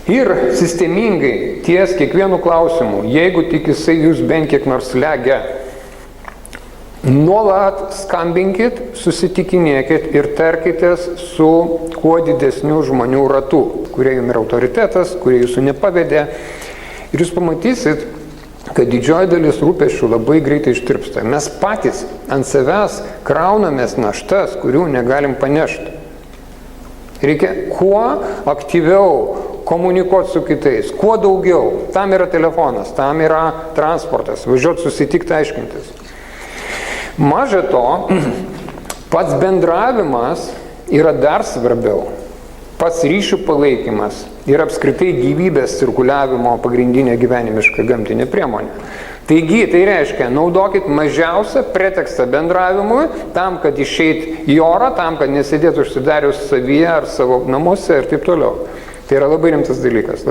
Ir sistemingai ties kiekvienu klausimu, jeigu tik jisai jūs bent kiek nors slegia, nuolat skambinkit, susitikinėkit ir tarkitės su kuo didesniu žmonių ratu, kurie jums yra autoritetas, kurie jūsų nepavedė. Ir jūs pamatysit, kad didžioji dalis rūpesčių labai greitai ištirpsta. Mes patys ant savęs kraunamės naštas, kurių negalim panešti. Reikia kuo aktyviau komunikuoti su kitais, kuo daugiau. Tam yra telefonas, tam yra transportas, važiuoti susitikti, aiškintis. Maža to, pats bendravimas yra dar svarbiau. Pats ryšių palaikymas ir apskritai gyvybės cirkuliavimo pagrindinė gyvenimiška gamtinė priemonė. Taigi, tai reiškia, naudokit mažiausią pretekstą bendravimui, tam, kad išeit į orą, tam, kad nesėdėtų užsidarius savyje ar savo namuose ir taip toliau. Tai yra labai rimtas dalykas.